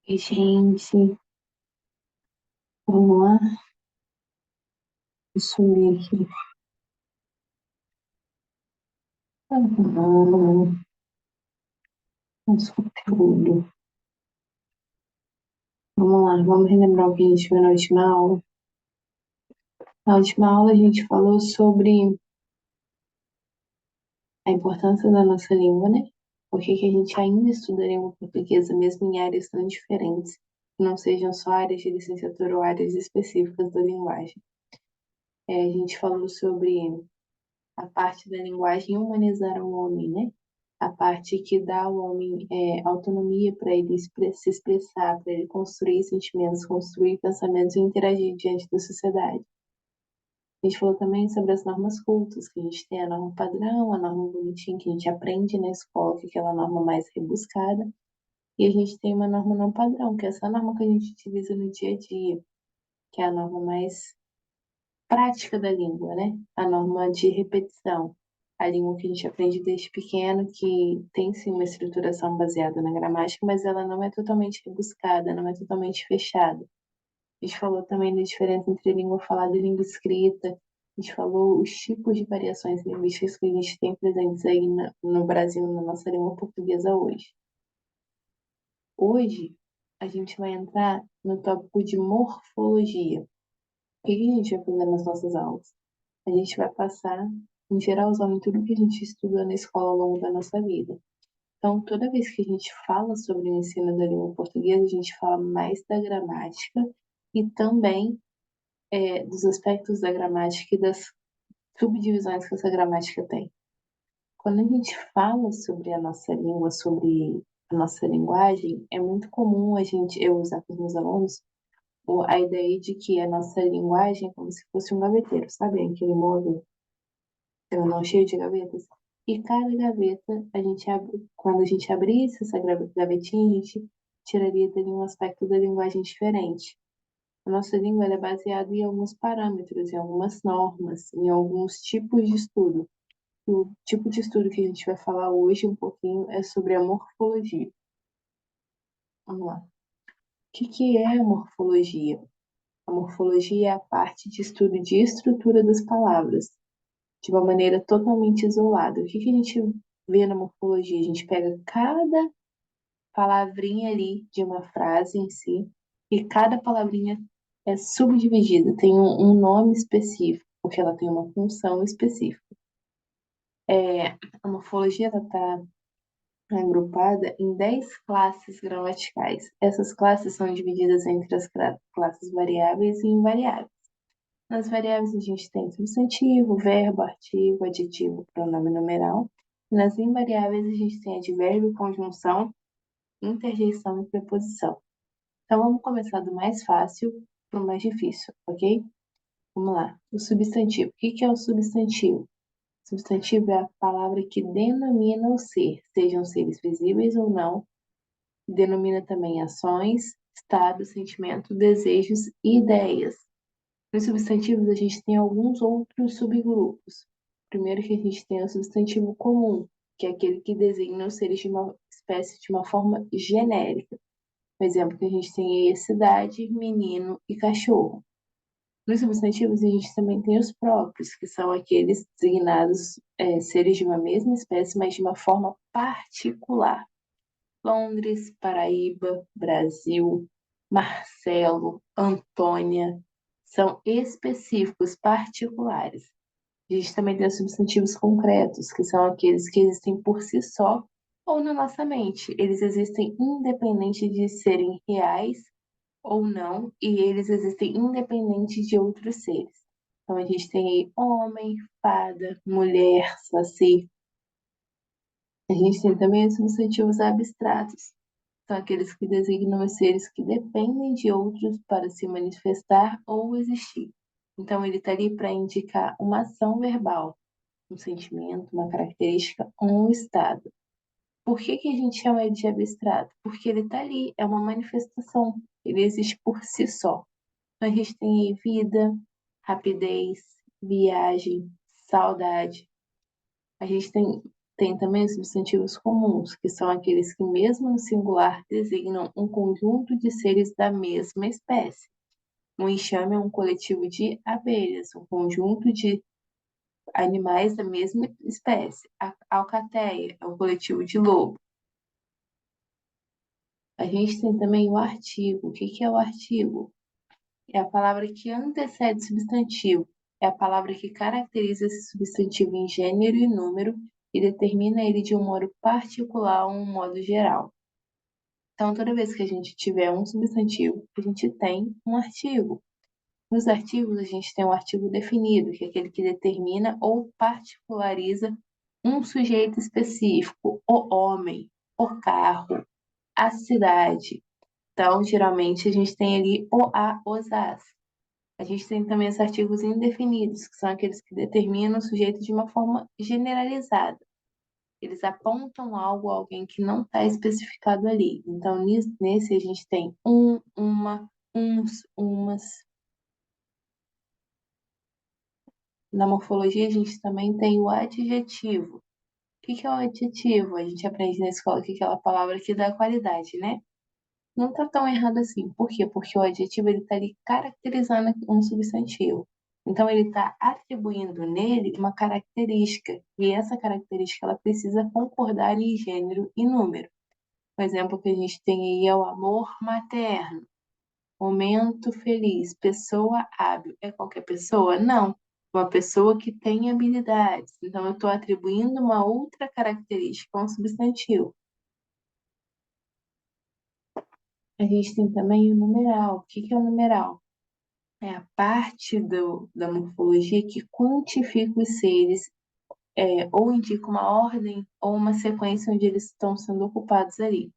Oi, gente, vamos lá? Deixa eu ver aqui. Tá bom, nosso conteúdo. Vamos lá, vamos relembrar o que a gente viu na última aula. Na última aula, a gente falou sobre a importância da nossa língua, né? Por que que a gente ainda estuda a língua portuguesa, mesmo em áreas tão diferentes, que não sejam só áreas de licenciatura ou áreas específicas da linguagem. A gente falou sobre a parte da linguagem humanizar o homem, né? A parte que dá ao homem autonomia para ele se expressar, para ele construir sentimentos, construir pensamentos e interagir diante da sociedade. A gente falou também sobre as normas cultas, que a gente tem a norma padrão, a norma bonitinha que a gente aprende na escola, que é aquela norma mais rebuscada, e a gente tem uma norma não padrão, que é essa norma que a gente utiliza no dia a dia, que é a norma mais prática da língua, né? A norma de repetição. A língua que a gente aprende desde pequeno, que tem sim uma estruturação baseada na gramática, mas ela não é totalmente rebuscada, não é totalmente fechada. A gente falou também da diferença entre língua falada e língua escrita. A gente falou os tipos de variações linguísticas que a gente tem presentes aí no Brasil, na nossa língua portuguesa hoje. Hoje, a gente vai entrar no tópico de morfologia. O que a gente vai fazer nas nossas aulas? A gente vai passar, em geralzão, em tudo que a gente estudou na escola ao longo da nossa vida. Então, toda vez que a gente fala sobre o ensino da língua portuguesa, a gente fala mais da gramática e também dos aspectos da gramática e das subdivisões que essa gramática tem. Quando a gente fala sobre a nossa língua, sobre a nossa linguagem, é muito comum eu usar com os meus alunos a ideia de que a nossa linguagem é como se fosse um gaveteiro, sabe? Aquele móvel não cheio de gavetas. E cada gaveta, quando a gente abrisse essa gavetinha, a gente tiraria dali um aspecto da linguagem diferente. A nossa língua ela é baseada em alguns parâmetros, em algumas normas, em alguns tipos de estudo. O tipo de estudo que a gente vai falar hoje um pouquinho é sobre a morfologia. Vamos lá. O que é a morfologia? A morfologia é a parte de estudo de estrutura das palavras, de uma maneira totalmente isolada. O que a gente vê na morfologia? A gente pega cada palavrinha ali de uma frase em si, e cada palavrinha é subdividida, tem um nome específico, porque ela tem uma função específica. A morfologia está agrupada em 10 classes gramaticais. Essas classes são divididas entre as classes variáveis e invariáveis. Nas variáveis a gente tem substantivo, verbo, artigo, adjetivo, pronome numeral. E nas invariáveis a gente tem advérbio, conjunção, interjeição e preposição. Então vamos começar do mais fácil para o mais difícil, ok? Vamos lá. O substantivo. O que é o substantivo? Substantivo é a palavra que denomina o ser, sejam seres visíveis ou não. Denomina também ações, estados, sentimentos, desejos e ideias. Nos substantivos, a gente tem alguns outros subgrupos. Primeiro que a gente tem o substantivo comum, que é aquele que designa os seres de uma espécie de uma forma genérica. Por exemplo, que a gente tem aí cidade, menino e cachorro. Nos substantivos, a gente também tem os próprios, que são aqueles designados seres de uma mesma espécie, mas de uma forma particular. Londres, Paraíba, Brasil, Marcelo, Antônia, são específicos, particulares. A gente também tem os substantivos concretos, que são aqueles que existem por si só ou na nossa mente. Eles existem independente de serem reais ou não, e eles existem independente de outros seres. Então a gente tem aí homem, fada, mulher, saci. A gente tem também os substantivos abstratos, são aqueles que designam os seres que dependem de outros para se manifestar ou existir. Então, ele está ali para indicar uma ação verbal, um sentimento, uma característica, um estado. Por que a gente chama ele de abstrato? Porque ele está ali, é uma manifestação, ele existe por si só. Então, a gente tem aí vida, rapidez, viagem, saudade. A gente tem tem também os substantivos comuns, que são aqueles que, mesmo no singular, designam um conjunto de seres da mesma espécie. Um enxame é um coletivo de abelhas, um conjunto de animais da mesma espécie. A alcateia é um coletivo de lobo. A gente tem também o artigo. O que que é o artigo? É a palavra que antecede o substantivo. É a palavra que caracteriza esse substantivo em gênero e número e determina ele de um modo particular ou um modo geral. Então, toda vez que a gente tiver um substantivo, a gente tem um artigo. Nos artigos, a gente tem um artigo definido, que é aquele que determina ou particulariza um sujeito específico, o homem, o carro, a cidade. Então, geralmente, a gente tem ali o a, os, as. A gente tem também os artigos indefinidos, que são aqueles que determinam o sujeito de uma forma generalizada. Eles apontam algo a alguém que não está especificado ali. Então, nesse a gente tem um, uma, uns, umas. Na morfologia, a gente também tem o adjetivo. O que que é o adjetivo? A gente aprende na escola que é aquela palavra que dá qualidade, né? Não está tão errado assim. Por quê? Porque o adjetivo ele está ali caracterizando um substantivo. Então, ele está atribuindo nele uma característica. E essa característica ela precisa concordar em gênero e número. O exemplo que a gente tem aí é o amor materno. Momento feliz. Pessoa hábil. É qualquer pessoa? Não. Uma pessoa que tem habilidades. Então, eu estou atribuindo uma outra característica a um substantivo. A gente tem também o numeral. O que que é o numeral? É a parte da morfologia que quantifica os seres, ou indica uma ordem ou uma sequência onde eles estão sendo ocupados ali.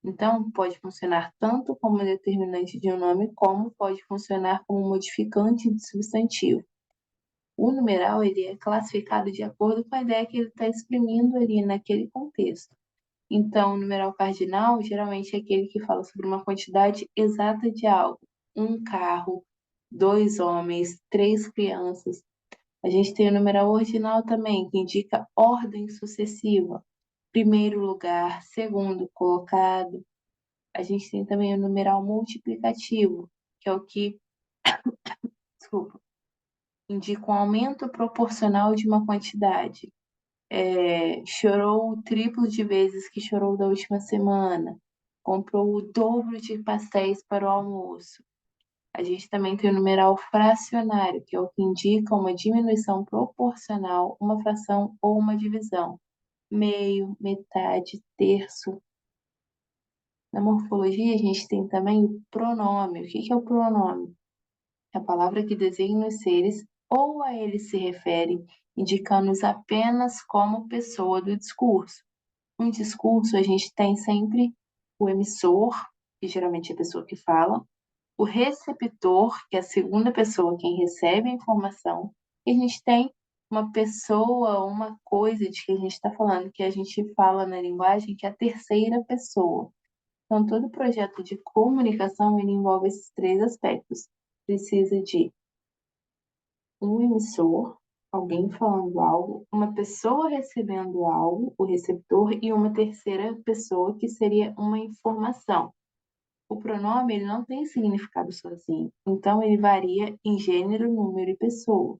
Então, pode funcionar tanto como determinante de um nome, como pode funcionar como modificante de substantivo. O numeral ele é classificado de acordo com a ideia que ele está exprimindo ali naquele contexto. Então, o numeral cardinal geralmente é aquele que fala sobre uma quantidade exata de algo. Um carro, dois homens, três crianças. A gente tem o numeral ordinal também, que indica ordem sucessiva. Primeiro lugar, segundo colocado. A gente tem também o numeral multiplicativo, que é o que, desculpa, indica um aumento proporcional de uma quantidade. Chorou o triplo de vezes que chorou da última semana. Comprou o dobro de pastéis para o almoço. A gente também tem o numeral fracionário, que é o que indica uma diminuição proporcional, uma fração ou uma divisão. Meio, metade, terço. Na morfologia, a gente tem também o pronome. O que que é o pronome? É a palavra que designa os seres ou a eles se refere, indicando-os apenas como pessoa do discurso. No discurso, a gente tem sempre o emissor, que geralmente é a pessoa que fala, o receptor, que é a segunda pessoa, quem recebe a informação, e a gente tem uma pessoa, uma coisa de que a gente está falando, que a gente fala na linguagem, que é a terceira pessoa. Então, todo projeto de comunicação ele envolve esses três aspectos. Precisa de um emissor, alguém falando algo, uma pessoa recebendo algo, o receptor, e uma terceira pessoa, que seria uma informação. O pronome ele não tem significado sozinho, então ele varia em gênero, número e pessoa.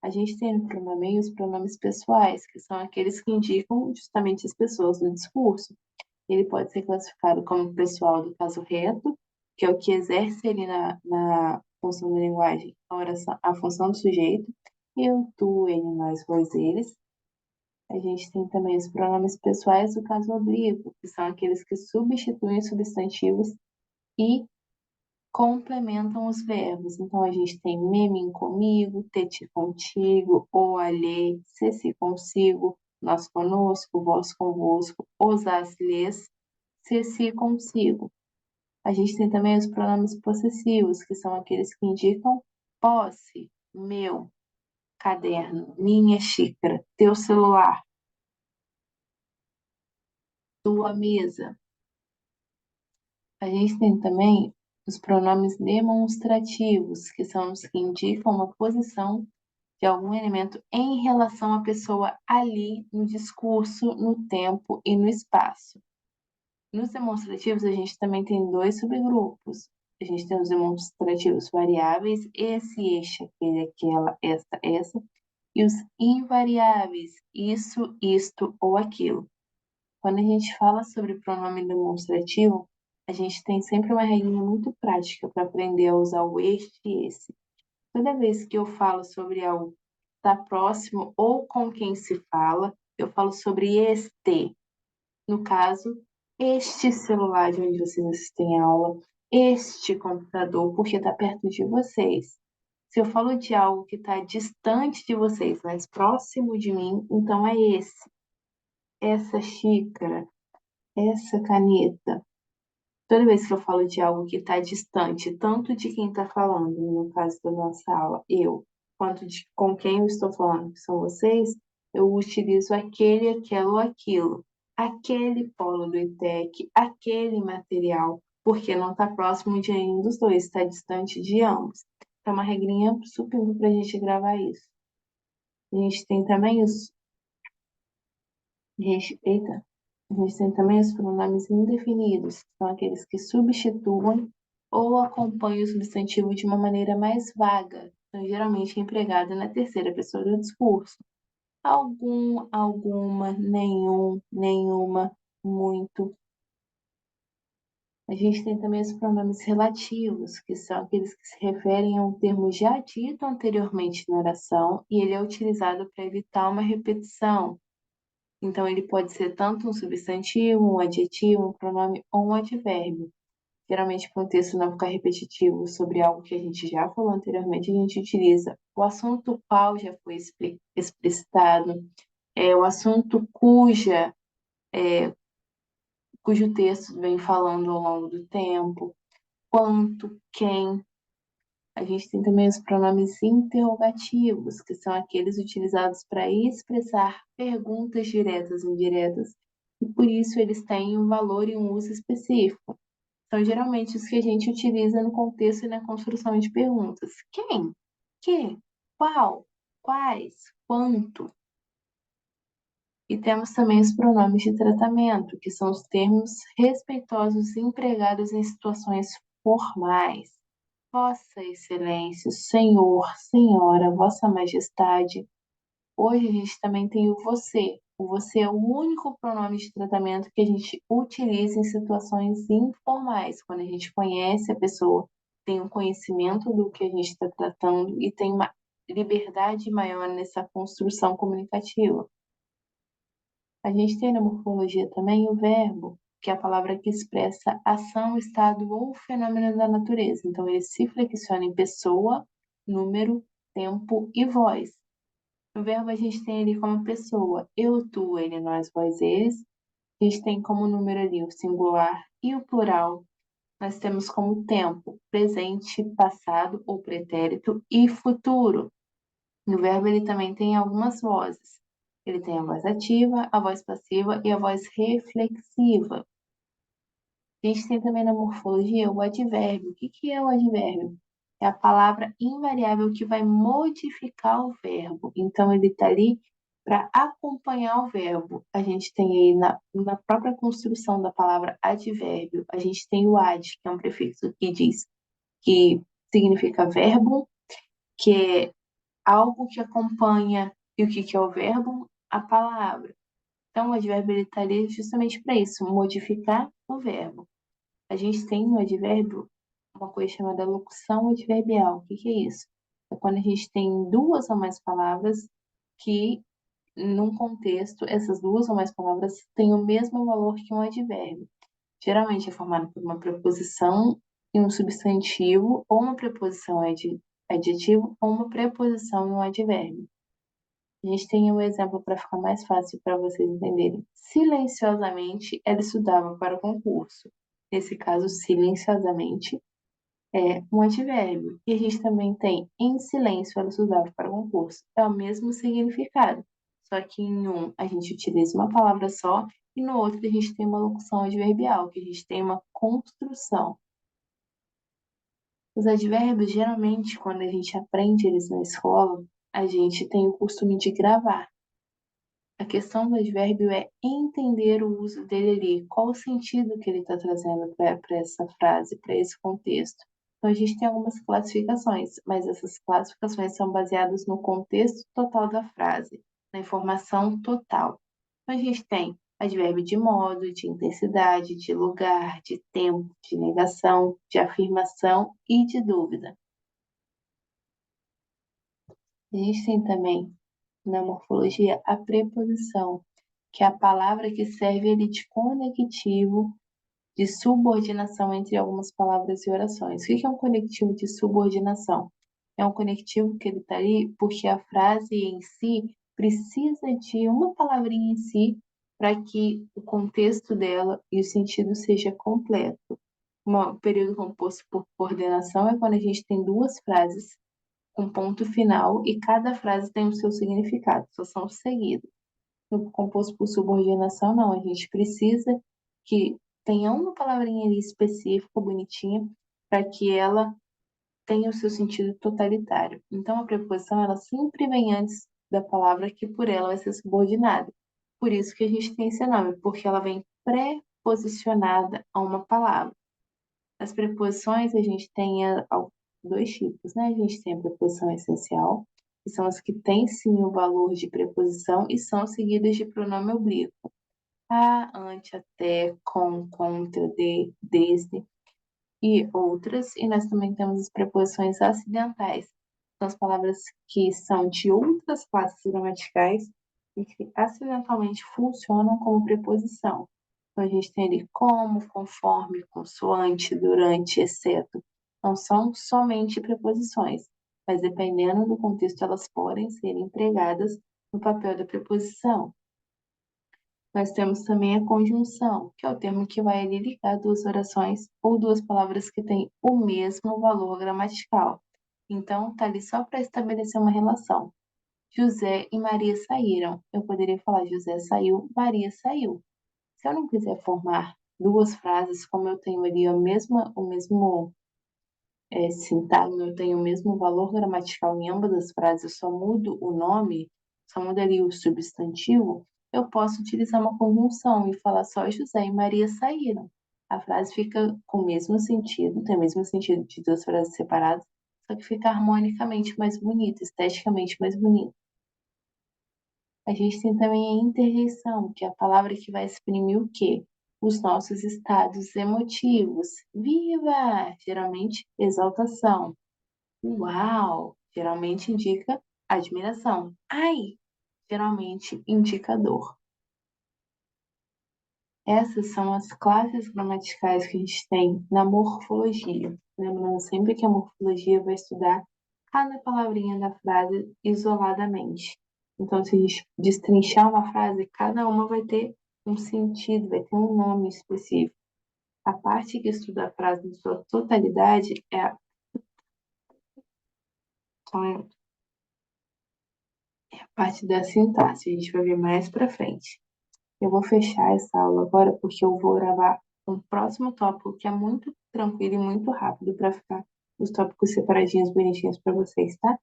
A gente tem no pronome os pronomes pessoais, que são aqueles que indicam justamente as pessoas no discurso. Ele pode ser classificado como pessoal do caso reto, que é o que exerce ali na função da linguagem a, oração, a função do sujeito, eu, tu, ele, nós, vós, eles. A gente tem também os pronomes pessoais do caso oblíquo, que são aqueles que substituem os substantivos e complementam os verbos. Então, a gente tem me, mim, comigo, te, ti, contigo, o, alhe, se, si, consigo, nós conosco, vós convosco, os, as, lhes, se, si, consigo. A gente tem também os pronomes possessivos, que são aqueles que indicam posse, meu, caderno, minha xícara, teu celular, tua mesa. A gente tem também os pronomes demonstrativos, que são os que indicam uma posição de algum elemento em relação à pessoa ali no discurso, no tempo e no espaço. Nos demonstrativos, a gente também tem dois subgrupos. A gente tem os demonstrativos variáveis, esse, este, aquele, aquela, essa, e os invariáveis, isso, isto ou aquilo. Quando a gente fala sobre pronome demonstrativo, a gente tem sempre uma regrinha muito prática para aprender a usar o este e esse. Toda vez que eu falo sobre algo que está próximo ou com quem se fala, eu falo sobre este. No caso, este celular de onde vocês assistem a aula, este computador, porque está perto de vocês. Se eu falo de algo que está distante de vocês, mas próximo de mim, então é esse. Essa xícara, essa caneta. Toda vez que eu falo de algo que está distante, tanto de quem está falando, no caso da nossa aula, eu, quanto de com quem eu estou falando, que são vocês, eu utilizo aquele, aquela ou aquilo. Aquele polo do ITEC, aquele material, porque não está próximo de nenhum dos dois, está distante de ambos. É uma regrinha super para a gente gravar isso. A gente tem também eita, a gente tem também os pronomes indefinidos, que são aqueles que substituem ou acompanham o substantivo de uma maneira mais vaga, são geralmente empregados na terceira pessoa do discurso. Algum, alguma, nenhum, nenhuma, muito. A gente tem também os pronomes relativos, que são aqueles que se referem a um termo já dito anteriormente na oração e ele é utilizado para evitar uma repetição. Então, ele pode ser tanto um substantivo, um adjetivo, um pronome ou um advérbio. Geralmente, para um texto não ficar repetitivo sobre algo que a gente já falou anteriormente, a gente utiliza o assunto qual já foi explicitado, o assunto cujo texto vem falando ao longo do tempo, quanto, quem. A gente tem também os pronomes interrogativos, que são aqueles utilizados para expressar perguntas diretas e indiretas, e por isso eles têm um valor e um uso específico. São geralmente os que a gente utiliza no contexto e na construção de perguntas. Quem? Que? Qual? Quais? Quanto? E temos também os pronomes de tratamento, que são os termos respeitosos empregados em situações formais. Vossa Excelência, Senhor, Senhora, Vossa Majestade. Hoje a gente também tem o você. O você é o único pronome de tratamento que a gente utiliza em situações informais, quando a gente conhece a pessoa, tem um conhecimento do que a gente está tratando e tem uma liberdade maior nessa construção comunicativa. A gente tem na morfologia também o verbo, que é a palavra que expressa ação, estado ou fenômeno da natureza. Então, ele se flexiona em pessoa, número, tempo e voz. No verbo, a gente tem ele como pessoa, eu, tu, ele, nós, vós, eles. A gente tem como número ali o singular e o plural. Nós temos como tempo, presente, passado ou pretérito e futuro. No verbo, ele também tem algumas vozes. Ele tem a voz ativa, a voz passiva e a voz reflexiva. A gente tem também na morfologia o advérbio. O que é o advérbio? É a palavra invariável que vai modificar o verbo. Então, ele está ali para acompanhar o verbo. A gente tem aí na própria construção da palavra advérbio, a gente tem o ad, que é um prefixo que diz que significa verbo, que é algo que acompanha. E o que é o verbo? A palavra. Então, o advérbio está ali justamente para isso, modificar o verbo. A gente tem no advérbio uma coisa chamada locução adverbial. O que é isso? É quando a gente tem duas ou mais palavras que, num contexto, essas duas ou mais palavras têm o mesmo valor que um advérbio. Geralmente é formado por uma preposição e um substantivo, ou uma preposição adjetivo, ou uma preposição e um advérbio. A gente tem um exemplo para ficar mais fácil para vocês entenderem. Silenciosamente, ela estudava para o concurso. Nesse caso, silenciosamente é um advérbio. E a gente também tem em silêncio, ela estudava para o concurso. É o mesmo significado. Só que em um a gente utiliza uma palavra só e no outro a gente tem uma locução adverbial, que a gente tem uma construção. Os advérbios, geralmente, quando a gente aprende eles na escola, a gente tem o costume de gravar. A questão do advérbio é entender o uso dele ali, qual o sentido que ele está trazendo para essa frase, para esse contexto. Então, a gente tem algumas classificações, mas essas classificações são baseadas no contexto total da frase, na informação total. Então, a gente tem advérbio de modo, de intensidade, de lugar, de tempo, de negação, de afirmação e de dúvida. A gente tem também, na morfologia, a preposição, que é a palavra que serve ali de conectivo de subordinação entre algumas palavras e orações. O que é um conectivo de subordinação? É um conectivo que ele está ali porque a frase em si precisa de uma palavrinha em si para que o contexto dela e o sentido seja completo. Um período composto por coordenação é quando a gente tem duas frases com ponto final e cada frase tem o seu significado, só são seguidas. No composto por subordinação, não, a gente precisa que tenha uma palavrinha ali específica, bonitinha, para que ela tenha o seu sentido totalitário. Então, a preposição, ela sempre vem antes da palavra que por ela vai ser subordinada. Por isso que a gente tem esse nome, porque ela vem pré-posicionada a uma palavra. As preposições, a gente tem dois tipos, né? A gente tem a preposição essencial, que são as que têm sim o valor de preposição e são seguidas de pronome oblíquo. A, ante, até, com, contra, de, desde e outras. E nós também temos as preposições acidentais. São as palavras que são de outras classes gramaticais e que acidentalmente funcionam como preposição. Então, a gente tem ali como, conforme, consoante, durante, exceto. Não são somente preposições, mas dependendo do contexto, elas podem ser empregadas no papel da preposição. Nós temos também a conjunção, que é o termo que vai ali ligar duas orações ou duas palavras que têm o mesmo valor gramatical. Então, tá ali só para estabelecer uma relação. José e Maria saíram. Eu poderia falar José saiu, Maria saiu. Se eu não quiser formar duas frases, como eu tenho ali o mesmo sintagma, eu tenho o mesmo valor gramatical em ambas as frases, eu só mudo o nome, só mudaria o substantivo, eu posso utilizar uma conjunção e falar só José e Maria saíram. A frase fica com o mesmo sentido, tem o mesmo sentido de duas frases separadas, só que fica harmonicamente mais bonita, esteticamente mais bonita. A gente tem também a interjeição, que é a palavra que vai exprimir o quê? Os nossos estados emotivos. Viva! Geralmente, exaltação. Uau! Geralmente indica admiração. Ai! Geralmente indica dor. Essas são as classes gramaticais que a gente tem na morfologia. Lembrando sempre que a morfologia vai estudar cada palavrinha da frase isoladamente. Então, se a gente destrinchar uma frase, cada uma vai ter um sentido, vai ter um nome específico. A parte que estuda a frase em sua totalidade é a parte da sintaxe. A gente vai ver mais para frente. Eu vou fechar essa aula agora porque eu vou gravar um próximo tópico que é muito tranquilo e muito rápido para ficar os tópicos separadinhos, bonitinhos para vocês, tá?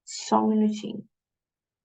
Só um minutinho.